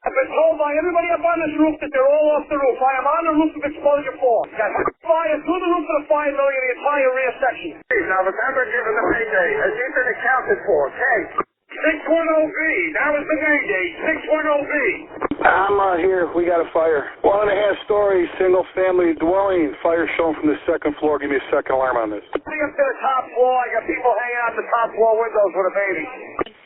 I've been told by everybody up on this roof that they're all off the roof. I am on the roof of exposure 4. Got fire through the roof of the fire building in the entire rear section. Now remember, given the payday, has he been accounted for? Okay. 610B. That was the Mayday. 610B. I'm here. We got a fire. 1.5-story, single-family dwelling. Fire shown from the second floor. Give me a second alarm on this. Coming up to the top floor. I got people hanging out the top floor windows with a baby.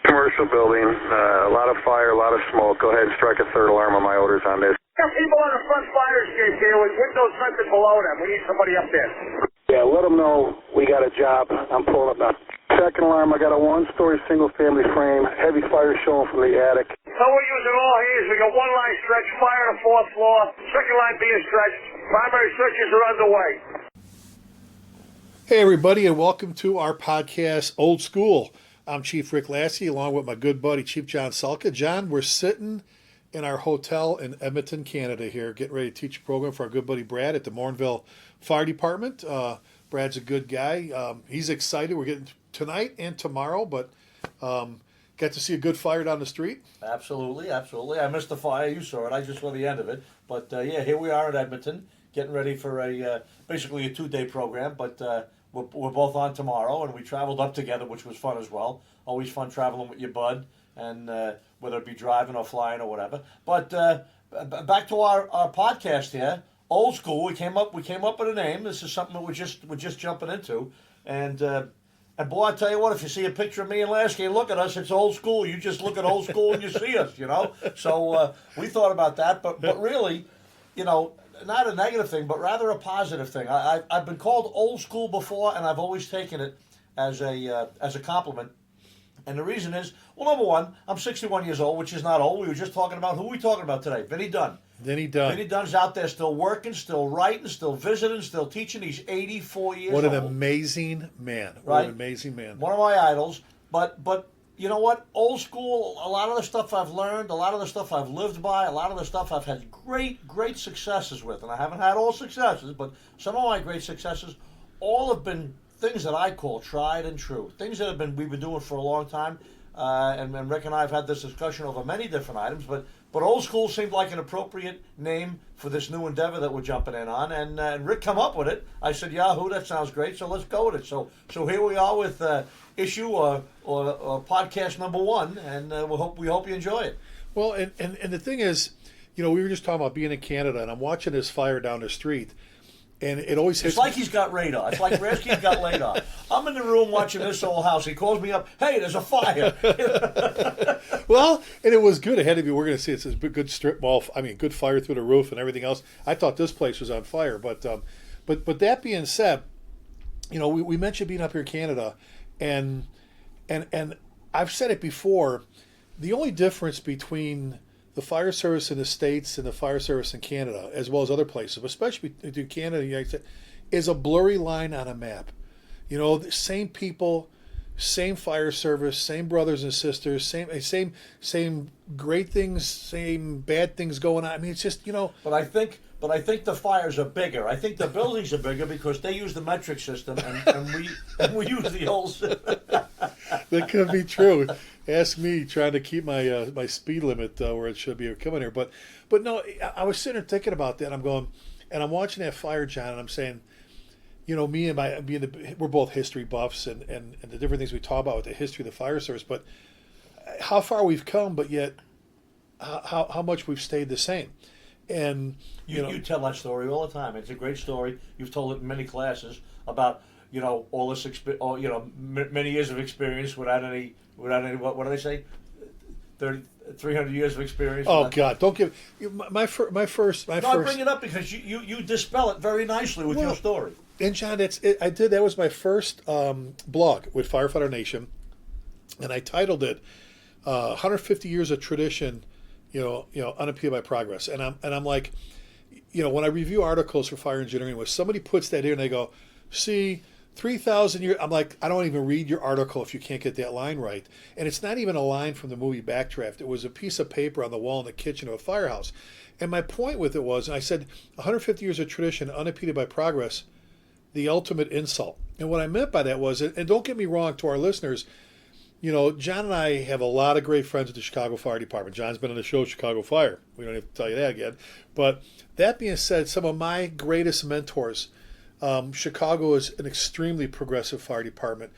Commercial building. A lot of fire, a lot of smoke. Go ahead and strike a third alarm on my orders on this. Got people on the front fire escape here with windows vented below them. We need somebody up there. Yeah, let them know we got a job. I'm pulling up now. Second alarm, I got a 1-story single-family frame. Heavy fire showing from the attic. So we're using all hands. We got one line stretch, fire on the 4th floor. Second line being stretched. Primary searches are underway. Hey everybody, and welcome to our podcast, Old School. I'm Chief Rick Lasky, along with my good buddy, Chief John Salka. John, we're sitting in our hotel in Edmonton, Canada here, getting ready to teach a program for our good buddy Brad at the Morinville Fire Department. Brad's a good guy. He's excited. We're getting tonight and tomorrow, but got to see a good fire down the street. Absolutely. I missed the fire. You saw it. I just saw the end of it. But yeah, here we are in Edmonton, getting ready for basically a 2-day program. But we're both on tomorrow, and we traveled up together, which was fun as well. Always fun traveling with your bud, and whether it be driving or flying or whatever. But back to our podcast here, Old School. We came up with a name. This is something that we're just jumping into, and boy, I tell you what, if you see a picture of me and Lasky, look at us, it's Old School. You just look at Old School and you see us, you know. So we thought about that, but really, you know, not a negative thing, but rather a positive thing. I've been called Old School before, and I've always taken it as a compliment. And the reason is, well, number one, I'm 61 years old, which is not old. We were just talking about, who are we talking about today? Vinny Dunn. Vinny Dunn. Vinny Dunn's out there still working, still writing, still visiting, still teaching. He's 84 years old. What an amazing man. Right? What an amazing man. One of my idols. But you know what? Old school, a lot of the stuff I've learned, a lot of the stuff I've lived by, a lot of the stuff I've had great successes with. And I haven't had all successes, but some of my great successes all have been things that I call tried and true. Things that we've been doing for a long time. And Rick and I have had this discussion over many different items, but Old School seemed like an appropriate name for this new endeavor that we're jumping in on. And Rick come up with it. I said, Yahoo, that sounds great, so let's go with it. So here we are with issue or podcast number 1, and we hope you enjoy it. Well, and the thing is, you know, we were just talking about being in Canada, and I'm watching this fire down the street. And it always hits. It's like he's got radar. It's like Lasky's got radar. I'm in the room watching this old house. He calls me up. Hey, there's a fire. Well, and it was good. It had to be. We're going to see it's a good strip mall. I mean, good fire through the roof and everything else. I thought this place was on fire. But that being said, you know, we mentioned being up here in Canada, and I've said it before. The only difference between the fire service in the States and the fire service in Canada, as well as other places, but especially between Canada and the United States, is a blurry line on a map. You know, the same people, same fire service, same brothers and sisters, same great things, same bad things going on. I mean, it's just, you know. But I think the fires are bigger. I think the buildings are bigger because they use the metric system, and we use the old system. That could be true. Ask me trying to keep my my speed limit where it should be coming here. But no, I was sitting there thinking about that. I'm going, and I'm watching that fire, John, and I'm saying, you know, we're both history buffs and the different things we talk about with the history of the fire service, but how far we've come, but yet how much we've stayed the same. And you tell that story all the time. It's a great story. You've told it in many classes about, you know, all this many years of experience without any what do they say? 300 years of experience. Oh God! Don't give my first. I bring it up because you dispel it very nicely with your story. And John, that was my first blog with Firefighter Nation, and I titled it 150 Years of Tradition, you know, unimpeded by progress. And I'm like, you know, when I review articles for fire engineering, when somebody puts that in and they go, see, 3,000 years, I'm like, I don't even read your article if you can't get that line right. And it's not even a line from the movie Backdraft. It was a piece of paper on the wall in the kitchen of a firehouse. And my point with it was, and I said, 150 years of tradition unimpeded by progress, the ultimate insult. And what I meant by that was, and don't get me wrong to our listeners, John and I have a lot of great friends at the Chicago Fire Department. John's been on the show Chicago Fire. We don't have to tell you that again. But that being said, some of my greatest mentors, Chicago is an extremely progressive fire department.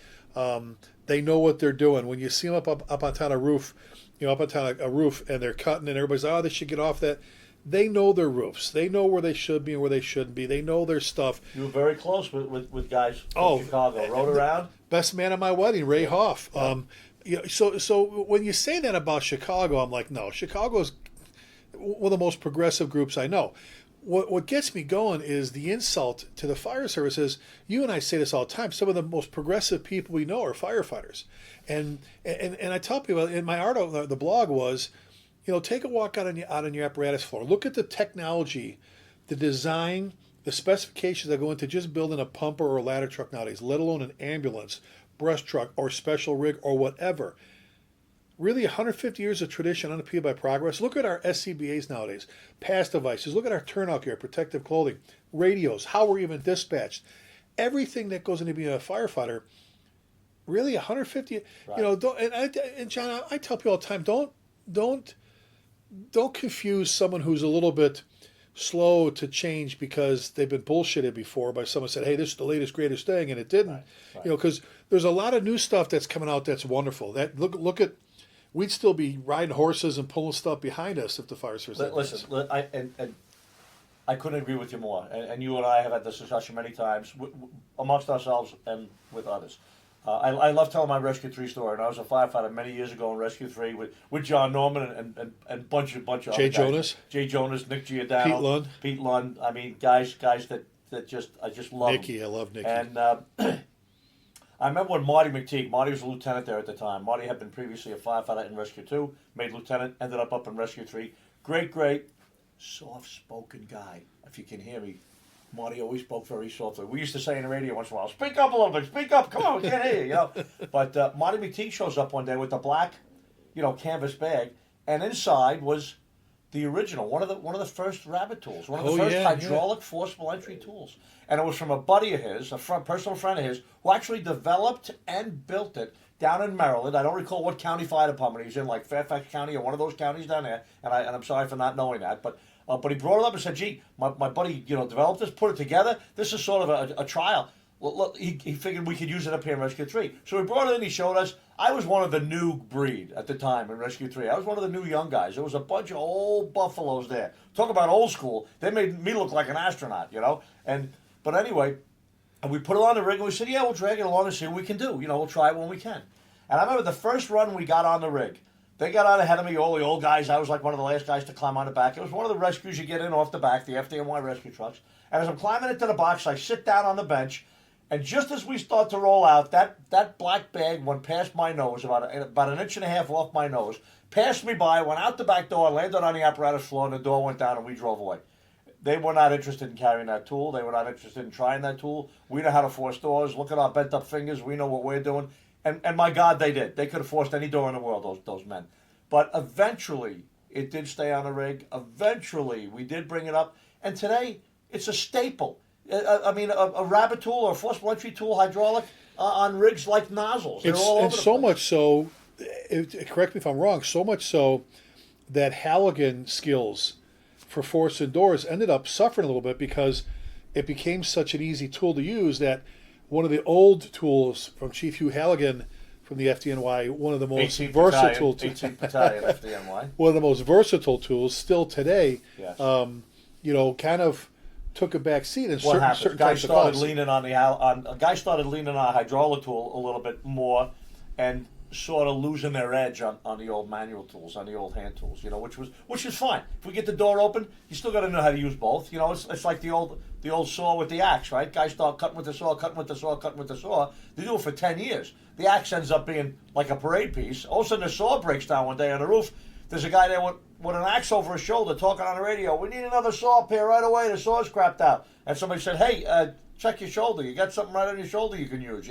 They know what they're doing. When you see them up on top of a roof, up on top of a roof, and they're cutting, and everybody's like, oh, they should get off that. They know their roofs. They know where they should be and where they shouldn't be. They know their stuff. You were very close with guys from Chicago. Rode around. Best man at my wedding, Ray Hoff. So when you say that about Chicago, I'm like, no, Chicago's one of the most progressive groups I know. What gets me going is the insult to the fire services. You and I say this all the time. Some of the most progressive people we know are firefighters, and I tell people in my article, the blog was, take a walk out on your apparatus floor. Look at the technology, the design, the specifications that go into just building a pumper or a ladder truck nowadays, let alone an ambulance, brush truck, or special rig, or whatever. Really, 150 years of tradition unimpeded by progress. Look at our SCBAs nowadays, pass devices. Look at our turnout gear, protective clothing, radios, how we're even dispatched. Everything that goes into being a firefighter, really 150. Right. And John, I tell people all the time, don't confuse someone who's a little bit slow to change because they've been bullshitted before by someone said, hey, this is the latest, greatest thing, and it didn't. Right. Because there's a lot of new stuff that's coming out that's wonderful. That look at, we'd still be riding horses and pulling stuff behind us if the fire service. Listen, I couldn't agree with you more. And you and I have had this discussion many times amongst ourselves and with others. I love telling my Rescue 3 story, and I was a firefighter many years ago in Rescue 3 with John Norman and bunch of Jay Jonas, Nick Giordano, Pete Lund. I mean, guys that I just love. Nicky, I love Nicky. And I remember when Marty was a lieutenant there at the time. Marty had been previously a firefighter in Rescue 2, made lieutenant, ended up in Rescue 3. Great, soft-spoken guy. If you can hear me. Marty always spoke very softly. We used to say in the radio once in a while, speak up a little bit, speak up, come on, we can't hear you, But Marty McTeague shows up one day with the black, canvas bag, and inside was the original, one of the first rabbit tools, one of the first hydraulic forcible entry tools. And it was from a buddy of his, personal friend of his, who actually developed and built it down in Maryland. I don't recall what county fire department he was in, like Fairfax County or one of those counties down there, and I'm sorry for not knowing that, but he brought it up and said, gee, my buddy, developed this, put it together. This is sort of a trial. Look, he figured we could use it up here in Rescue 3. So he brought it in, he showed us. I was one of the new breed at the time in Rescue 3. I was one of the new young guys. There was a bunch of old buffaloes there. Talk about old school. They made me look like an astronaut, But anyway, and we put it on the rig and we said, yeah, we'll drag it along and see what we can do. We'll try it when we can. And I remember the first run we got on the rig. They got out ahead of me, all the old guys. I was like one of the last guys to climb on the back. It was one of the rescues you get in off the back, the FDNY rescue trucks. And as I'm climbing into the box, I sit down on the bench, and just as we start to roll out, that black bag went past my nose, about an inch and a half off my nose, passed me by, went out the back door, landed on the apparatus floor, and the door went down, and we drove away. They were not interested in carrying that tool. They were not interested in trying that tool. We know how to force doors. Look at our bent up fingers. We know what we're doing. And my God, they did. They could have forced any door in the world, those men. But eventually, it did stay on the rig. Eventually, we did bring it up. And today, it's a staple. A rabbit tool or a forcible entry tool, hydraulic, on rigs like nozzles. They're all over the place. So much so, correct me if I'm wrong, so much so that Halligan skills for forcing doors ended up suffering a little bit because it became such an easy tool to use that one of the old tools from Chief Hugh Halligan from the FDNY, one of the most versatile tools. One of the most versatile tools still today. Yes. Kind of took a back seat in certain types of calls. A guy started leaning on a hydraulic tool a little bit more, and sort of losing their edge on the old manual tools, on the old hand tools, which is fine. If we get the door open, you still got to know how to use both. It's like the old saw with the axe, right? Guys start cutting with the saw. They do it for 10 years. The axe ends up being like a parade piece. All of a sudden, the saw breaks down one day on the roof. There's a guy there with an axe over his shoulder talking on the radio. We need another saw up here right away. The saw's crapped out. And somebody said, hey, check your shoulder. You got something right on your shoulder you can use,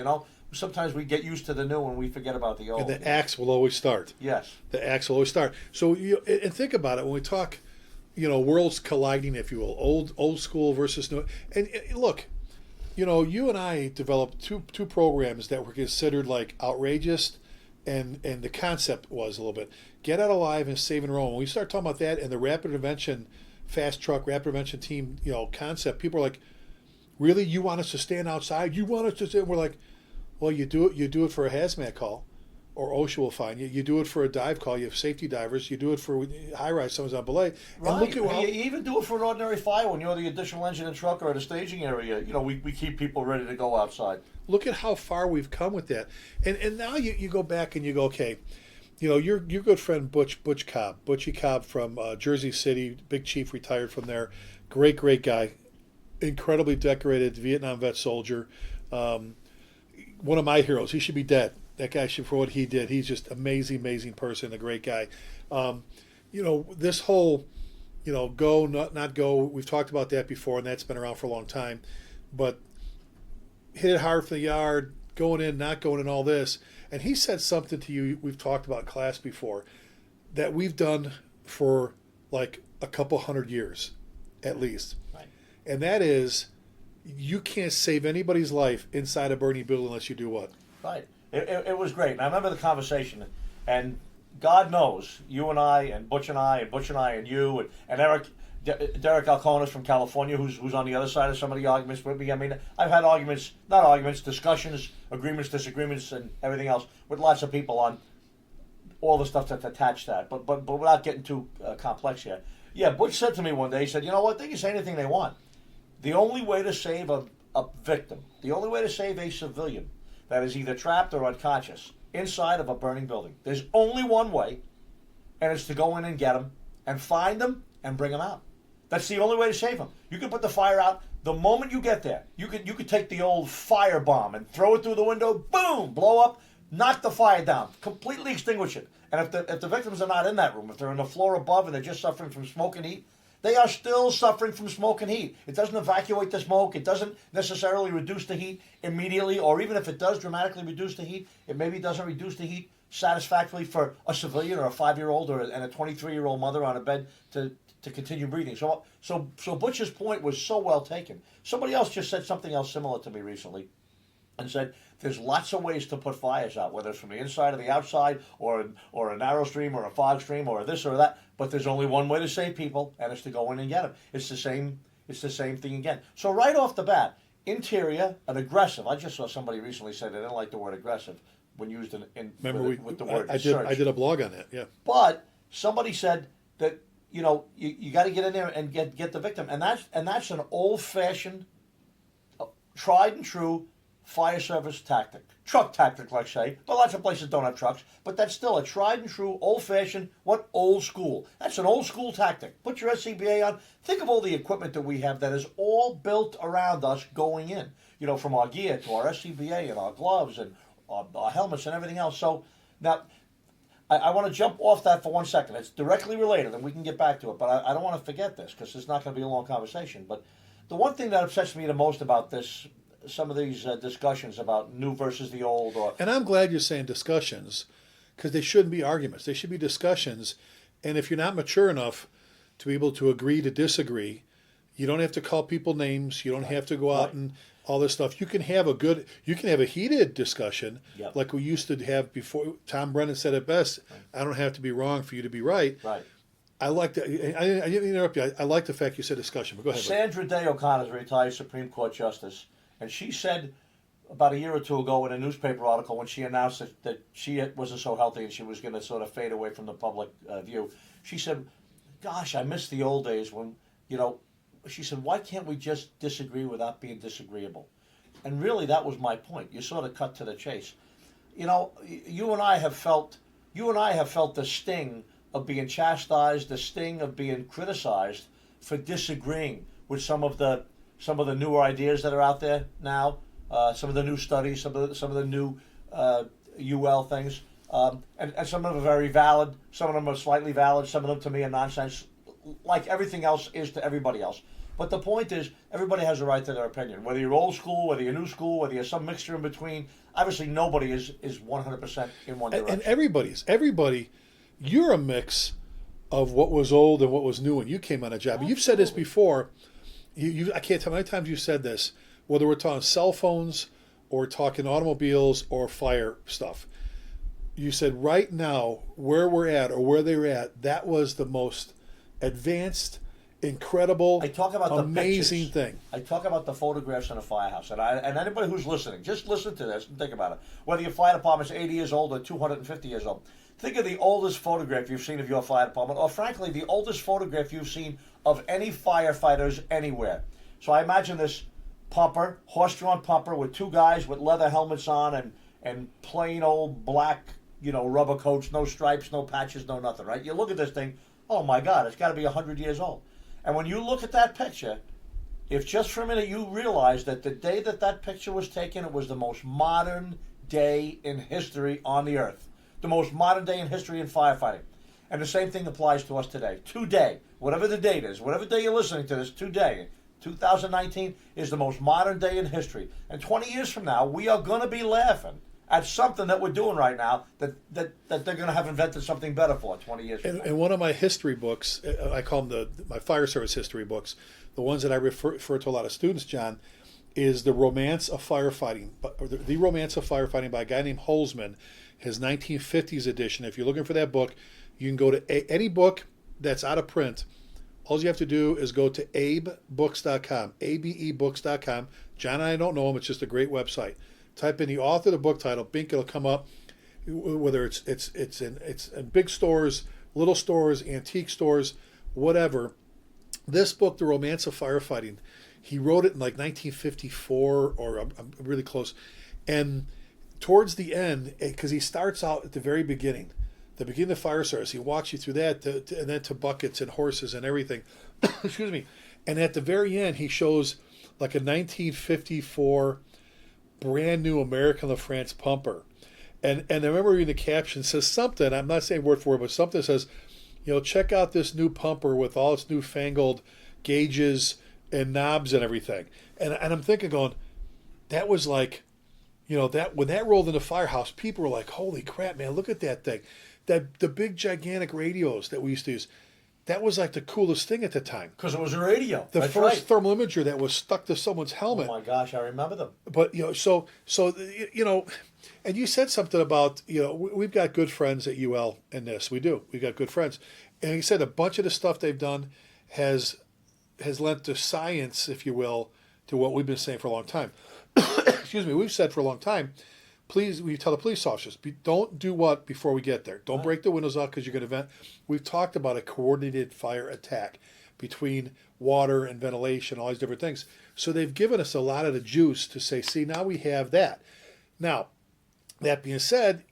Sometimes we get used to the new and we forget about the old. And the axe will always start. Yes. The axe will always start. So, and think about it when we talk, worlds colliding, if you will, old school versus new. And look, you and I developed two programs that were considered like outrageous and the concept was a little bit get out alive and save and roam. When we start talking about that and the rapid intervention, fast truck rapid intervention team, concept, people are like, really, you want us to stand outside? You want us to stand? We're like, well, you do it for a hazmat call, or OSHA will find you. You do it for a dive call. You have safety divers. You do it for high rise. Someone's on belay. Right. And look at you even do it for an ordinary fire when you're the additional engine and truck or at a staging area. We keep people ready to go outside. Look at how far we've come with that. And now you go back and you go, okay, your good friend Butchie Cobb from Jersey City, big chief, retired from there, great guy, incredibly decorated Vietnam vet soldier, one of my heroes. He should be dead. That guy should, for what he did. He's just amazing person, a great guy. This whole, go, not go, we've talked about that before, and that's been around for a long time. But hit it hard from the yard, going in, not going in, all this. And he said something to you we've talked about in class before that we've done for like a couple hundred years, at least. Right. And that is, you can't save anybody's life inside a burning building unless you do what? Right. It was great. And I remember the conversation, and God knows, you and I, and Butch and I, and you, and Derek Alconis from California, who's on the other side of some of the arguments with me. I mean, I've had discussions, agreements, disagreements, and everything else with lots of people on all the stuff that's attached to that. But without getting too complex here. Yeah, Butch said to me one day, he said, you know what, they can say anything they want. The only way to save a victim, the only way to save a civilian that is either trapped or unconscious inside of a burning building, there's only one way, and it's to go in and get them and find them and bring them out. That's the only way to save them. You can put the fire out the moment you get there. You could take the old fire bomb and throw it through the window, boom, blow up, knock the fire down, completely extinguish it. And if the victims are not in that room, if they're on the floor above and they're just suffering from smoke and heat, they are still suffering from smoke and heat. It doesn't evacuate the smoke. It doesn't necessarily reduce the heat immediately, or even if it does dramatically reduce the heat, it maybe doesn't reduce the heat satisfactorily for a civilian or a 5-year-old and a 23-year-old mother on a bed to continue breathing. So Butch's point was so well taken. Somebody else just said something else similar to me recently and said there's lots of ways to put fires out, whether it's from the inside or the outside, or a narrow stream or a fog stream or this or that. But there's only one way to save people, and it's to go in and get them. It's the same thing again. So right off the bat, interior and aggressive. I just saw somebody recently say they didn't like the word aggressive when used with the word search. I did a blog on that, yeah. But somebody said that you got to get in there and get the victim, and that's an old-fashioned, tried and true fire service tactic, truck tactic, let's say, but lots of places don't have trucks, but that's still a tried and true, old-fashioned, old school. That's an old school tactic. Put your SCBA on. Think of all the equipment that we have that is all built around us going in, from our gear to our SCBA and our gloves and our helmets and everything else. So now, I want to jump off that for 1 second. It's directly related, and we can get back to it, but I don't want to forget this because it's not going to be a long conversation. But the one thing that upsets me the most about some of these discussions about new versus the old. And I'm glad you're saying discussions, because they shouldn't be arguments. They should be discussions. And if you're not mature enough to be able to agree to disagree, you don't have to call people names. You don't have to go out and all this stuff. You can have a heated discussion, like we used to have before. Tom Brennan said it best, I don't have to be wrong for you to be right. Right. I like that. I didn't interrupt you. I like the fact you said discussion, but go ahead. Sandra Day O'Connor is a retired Supreme Court Justice, and she said about a year or two ago in a newspaper article when she announced that she wasn't so healthy and she was going to sort of fade away from the public view, she said, gosh, I miss the old days when, she said, why can't we just disagree without being disagreeable? And really that was my point. You sort of cut to the chase. You and I have felt the sting of being chastised, the sting of being criticized for disagreeing with some of the newer ideas that are out there now, some of the new studies, some of the new UL things, and some of them are very valid. Some of them are slightly valid. Some of them to me are nonsense, like everything else is to everybody else. But the point is, everybody has a right to their opinion. Whether you're old school, whether you're new school, whether you're some mixture in between. Obviously, nobody is 100% in one direction. And everybody, you're a mix of what was old and what was new when you came on a job. Absolutely. You've said this before. I can't tell how many times you've said this, whether we're talking cell phones or talking automobiles or fire stuff. you said right now where we're at or where they were at, that was the most advanced, incredible, I talk about amazing the pictures. thing. I talk about the photographs in a firehouse, and anybody who's listening, just listen to this and think about it. Whether your fire department's 80 years old or 250 years old, think of the oldest photograph you've seen of your fire department, or frankly, the oldest photograph you've seen of any firefighters anywhere. So I imagine this pumper, horse-drawn pumper, with two guys with leather helmets on and plain old black, rubber coats, no stripes, no patches, no nothing, right? You look at this thing, oh my God, it's got to be 100 years old. And when you look at that picture, if just for a minute you realize that the day that picture was taken, it was the most modern day in history on the earth. The most modern day in history in firefighting. And the same thing applies to us today. Today, whatever the date is, whatever day you're listening to this, today, 2019 is the most modern day in history. And 20 years from now, we are going to be laughing at something that we're doing right now that they're going to have invented something better for 20 years from now. And one of my history books, I call them my fire service history books, the ones that I refer to a lot of students, John, is The Romance of Firefighting, or the Romance of Firefighting by a guy named Holzman, his 1950s edition. If you're looking for that book, you can go to any book that's out of print. All you have to do is go to abebooks.com, abebooks.com. John and I don't know him. It's just a great website. Type in the author of the book title. Bink, it'll come up. Whether it's in big stores, little stores, antique stores, whatever. This book, The Romance of Firefighting, he wrote it in like 1954, or I'm really close. And towards the end, because he starts out at the very beginning, the beginning of fire service, he walks you through that, and then to buckets and horses and everything. Excuse me. And at the very end, he shows like a 1954 brand new American LaFrance pumper. And I remember reading the caption, says something, I'm not saying word for word, but something says, check out this new pumper with all its newfangled gauges and knobs and everything. And I'm thinking, going, that was like, that when that rolled in the firehouse, people were like, holy crap, man, look at that thing. The big gigantic radios that we used to use, that was like the coolest thing at the time. Because it was a radio. That's first right. Thermal imager that was stuck to someone's helmet. Oh my gosh, I remember them. But so and you said something about we've got good friends at UL in this. We do. We got good friends, and he said a bunch of the stuff they've done has lent to science, if you will, to what we've been saying for a long time. Excuse me. We've said for a long time. Please, we tell the police officers, don't do what before we get there. Don't break the windows out because you're going to vent. We've talked about a coordinated fire attack between water and ventilation, all these different things. So they've given us a lot of the juice to say, see, now we have that. Now, that being said,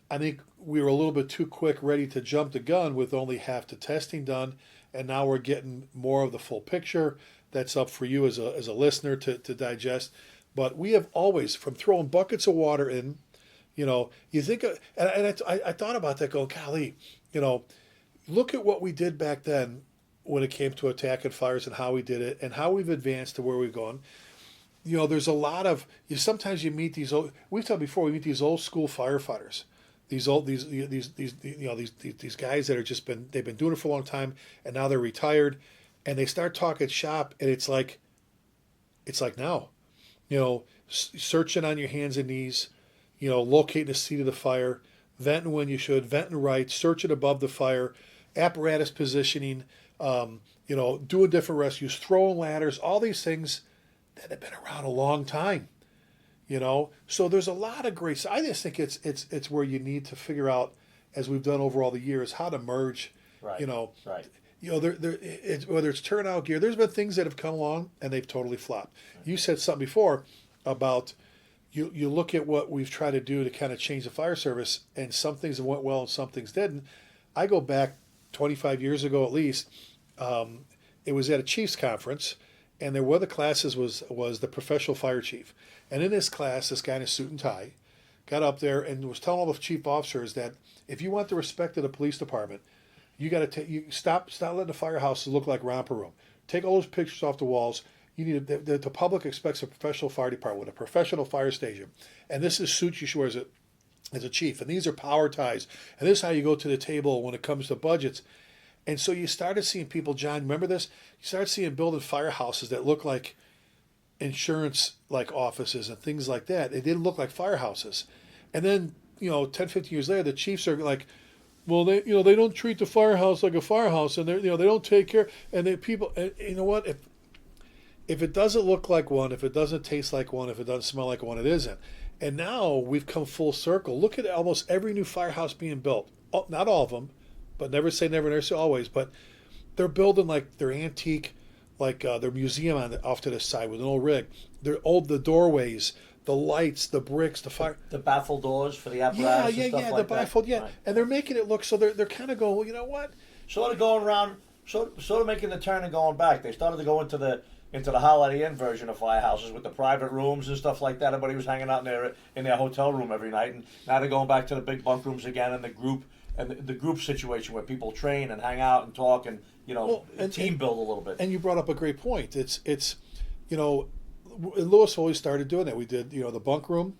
I think we were a little bit too quick, ready to jump the gun with only half the testing done, and now we're getting more of the full picture. That's up for you as a listener to digest. But we have always, from throwing buckets of water in, you think, and I thought about that going, golly, look at what we did back then when it came to attacking fires and how we did it and how we've advanced to where we've gone. There's a lot of, sometimes you meet these old, we've talked before, we meet these old school firefighters, these guys that are they've been doing it for a long time and now they're retired and they start talking shop and it's like now. Searching on your hands and knees, locating the seat of the fire, venting when you should, venting right, searching above the fire, apparatus positioning, doing different rescues, throwing ladders, all these things that have been around a long time. So there's a lot of great. I just think it's where you need to figure out, as we've done over all the years, how to merge. Right. Right. Whether it's turnout gear, there's been things that have come along and they've totally flopped. You said something before about you look at what we've tried to do to kind of change the fire service, and some things went well and some things didn't. I go back 25 years ago at least. It was at a chief's conference, and one of the classes was the professional fire chief. And in this class, this guy in a suit and tie got up there and was telling all the chief officers that if you want the respect of the police department, you got to stop letting the firehouses look like romper room. Take all those pictures off the walls. You need the public expects a professional fire department with a professional fire station, and this is suits you should wear as a chief, and these are power ties, and this is how you go to the table when it comes to budgets. And so you started seeing people, John, remember this? You started seeing building firehouses that look like insurance like offices and things like that. It didn't look like firehouses. And then 10, 15 years later, the chiefs are like, well, they don't treat the firehouse like a firehouse, and they don't take care, and and you know what, if it doesn't look like one, if it doesn't taste like one, if it doesn't smell like one, it isn't. And now we've come full circle. Look at almost every new firehouse being built. Oh, not all of them, but never say never, never say always. But they're building like their antique, like their museum off to the side with an old rig. The doorways, the lights, the bricks, the fire. The baffle doors for the apparatus and stuff like the that. baffled, yeah. Right. And they're making it look so they're kind of going, well, you know what? Sort of going around, sort of making the turn and going back. They started to go into the Holiday Inn version of firehouses with the private rooms and stuff like that. Everybody was hanging out in their hotel room every night, and now they're going back to the big bunk rooms again, and the group situation where people train and hang out and talk and team build a little bit. And you brought up a great point. It's Lewis always started doing that. We did the bunk room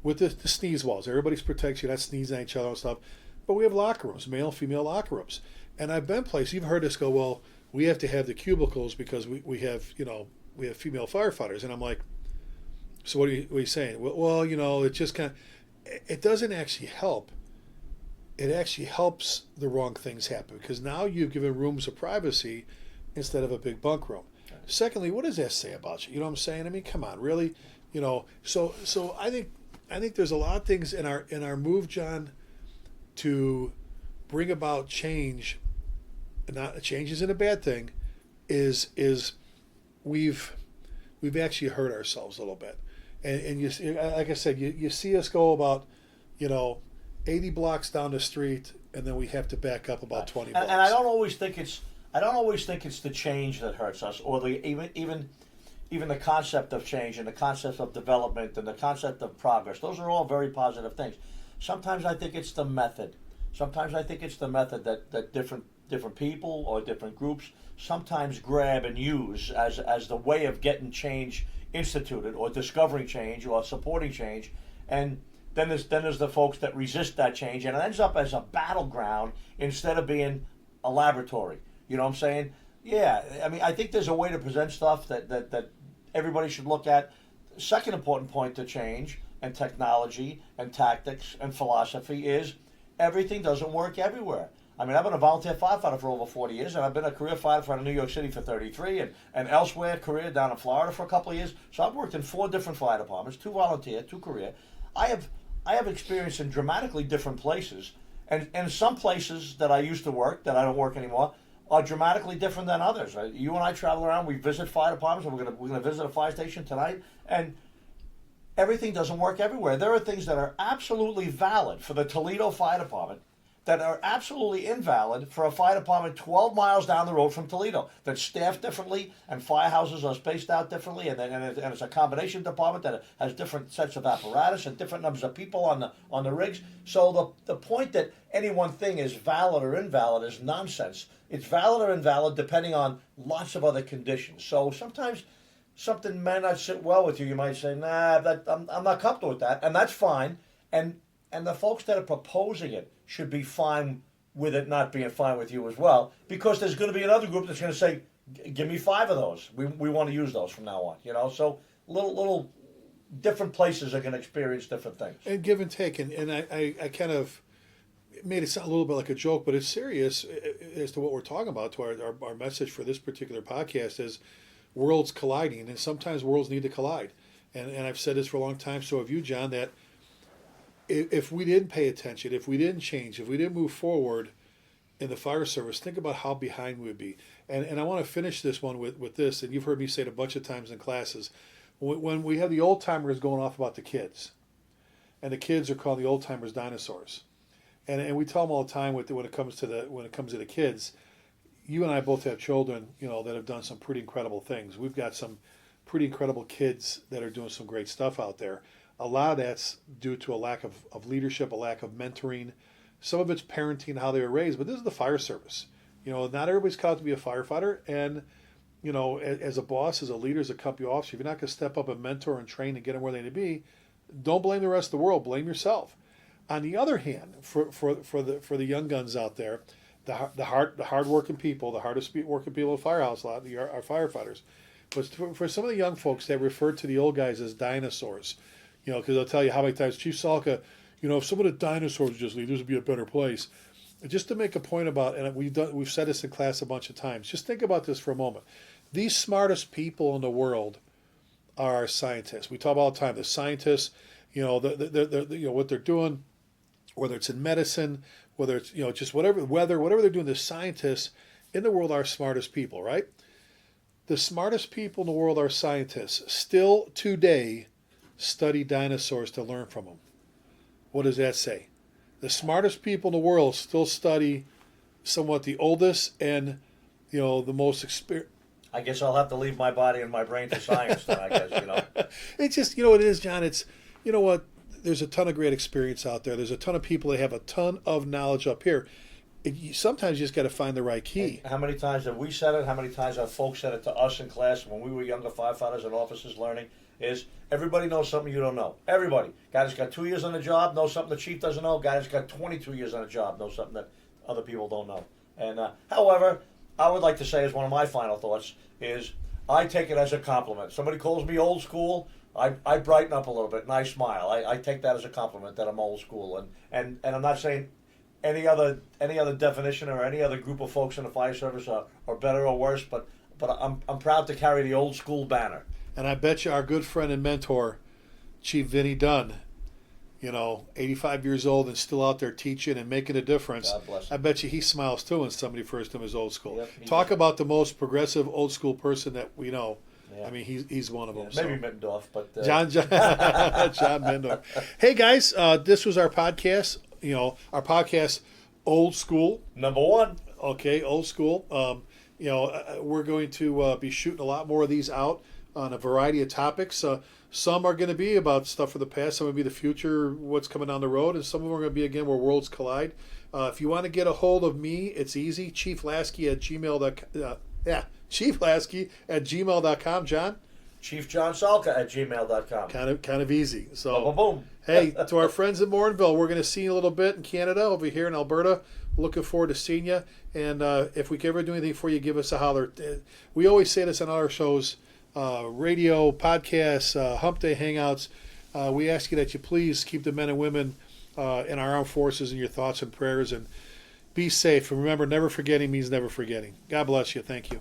with the sneeze walls. Everybody's protects you, not sneezing at each other and stuff. But we have locker rooms, male, female locker rooms. And I've been places, you've heard us go, well, we have to have the cubicles because we have female firefighters. And I'm like, so what are you saying? Well, it just it doesn't actually help. It actually helps the wrong things happen because now you've given rooms of privacy instead of a big bunk room. Okay. Secondly, what does that say about you? You know what I'm saying? I mean, come on, really? So I think there's a lot of things in our move, John, to bring about change. Not change isn't a bad thing. Is we've actually hurt ourselves a little bit, and you like I said, you see us go about 80 blocks down the street, and then we have to back up about 20 blocks. And I don't always think it's the change that hurts us, or even the concept of change and the concept of development and the concept of progress. Those are all very positive things. Sometimes I think it's the method. Sometimes I think it's the method that different people or different groups sometimes grab and use as the way of getting change instituted or discovering change or supporting change. And then there's the folks that resist that change, and it ends up as a battleground instead of being a laboratory. You know what I'm saying? Yeah, I mean, I think there's a way to present stuff that everybody should look at. Second important point to change and technology and tactics and philosophy is everything doesn't work everywhere. I mean, I've been a volunteer firefighter for over 40 years, and I've been a career firefighter in New York City for 33, and elsewhere, career down in Florida for a couple of years. So I've worked in 4 different fire departments, 2 volunteer, 2 career. I have experience in dramatically different places, and some places that I used to work, that I don't work anymore, are dramatically different than others. Right? You and I travel around, we visit fire departments, and we're gonna visit a fire station tonight, and everything doesn't work everywhere. There are things that are absolutely valid for the Toledo Fire Department that are absolutely invalid for a fire department 12 miles down the road from Toledo, that's staffed differently and firehouses are spaced out differently, and it's a combination department that has different sets of apparatus and different numbers of people on the rigs. So the point that any one thing is valid or invalid is nonsense. It's valid or invalid depending on lots of other conditions. So sometimes something may not sit well with you. You might say, nah, I'm not comfortable with that, and that's fine. And the folks that are proposing it should be fine with it not being fine with you as well, because there's going to be another group that's going to say, give me 5 of those. We want to use those from now on. So little different places are going to experience different things. And give and take. And I kind of made it sound a little bit like a joke, but it's serious as to what we're talking about. To our message for this particular podcast is worlds colliding, and sometimes worlds need to collide. And I've said this for a long time, so have you, John, that if we didn't pay attention, if we didn't change, if we didn't move forward in the fire service, think about how behind we would be. And I want to finish this one with this, and you've heard me say it a bunch of times in classes. When we have the old timers going off about the kids, and the kids are calling the old timers dinosaurs, and we tell them all the time when it comes to the kids, you and I both have children, that have done some pretty incredible things. We've got some pretty incredible kids that are doing some great stuff out there. A lot of that's due to a lack of leadership, a lack of mentoring. Some of it's parenting, how they were raised, but this is the fire service. Not everybody's called to be a firefighter, and as a boss, as a leader, as a company officer, if you're not going to step up and mentor and train and get them where they need to be, don't blame the rest of the world. Blame yourself. On the other hand, for the young guns out there, the hard-working people, the hardest working people in the firehouse, a lot are firefighters. But for some of the young folks that refer to the old guys as dinosaurs, because they'll tell you how many times Chief Salka, if some of the dinosaurs would just leave, this would be a better place. Just to make a point about, and we've said this in class a bunch of times, just think about this for a moment. These smartest people in the world are scientists. We talk about all the time, the scientists, what they're doing, whether it's in medicine, whether it's, just whatever they're doing, the scientists in the world are smartest people, right? The smartest people in the world are scientists. Still today, study dinosaurs to learn from them. What does that say? The smartest people in the world still study somewhat the oldest and, the most experienced. I guess I'll have to leave my body and my brain to science then, I guess, It's just, what it is, John. It's, what? There's a ton of great experience out there. There's a ton of people that have a ton of knowledge up here. Sometimes you just got to find the right key. And how many times have we said it? How many times have folks said it to us in class when we were younger firefighters and officers learning? Is everybody knows something you don't know. Everybody. Guy that's got 2 years on the job knows something the chief doesn't know. Guy that's got 22 years on the job knows something that other people don't know. And however, I would like to say as one of my final thoughts is I take it as a compliment. Somebody calls me old school, I brighten up a little bit and I smile. I take that as a compliment that I'm old school. And I'm not saying any other definition or any other group of folks in the fire service are better or worse, but I'm proud to carry the old school banner. And I bet you our good friend and mentor, Chief Vinny Dunn, 85 years old and still out there teaching and making a difference. God bless him. I bet you he smiles too when somebody refers to him as old school. Yep, Talk about the most progressive old school person that we know. Yeah. I mean, he's one of them. Maybe Mittendorf, but John Mittendorf. Hey guys, this was our podcast. Our podcast, Old School. number one. Okay, Old School. We're going to be shooting a lot more of these out on a variety of topics. Some are going to be about stuff from the past. Some will be the future, what's coming down the road, and some of them are going to be, again, where worlds collide. If you want to get a hold of me, it's easy. Chief Lasky at gmail.com. Chief Lasky at gmail.com, John. Chief John Salka at gmail.com. Kind of easy. So, boom. Hey, to our friends in Morinville, we're going to see you a little bit in Canada, over here in Alberta. Looking forward to seeing you. And if we can ever do anything for you, give us a holler. We always say this on our shows, radio, podcasts, Hump Day Hangouts. We ask you that you please keep the men and women in our armed forces in your thoughts and prayers. And be safe. And remember, never forgetting means never forgetting. God bless you. Thank you.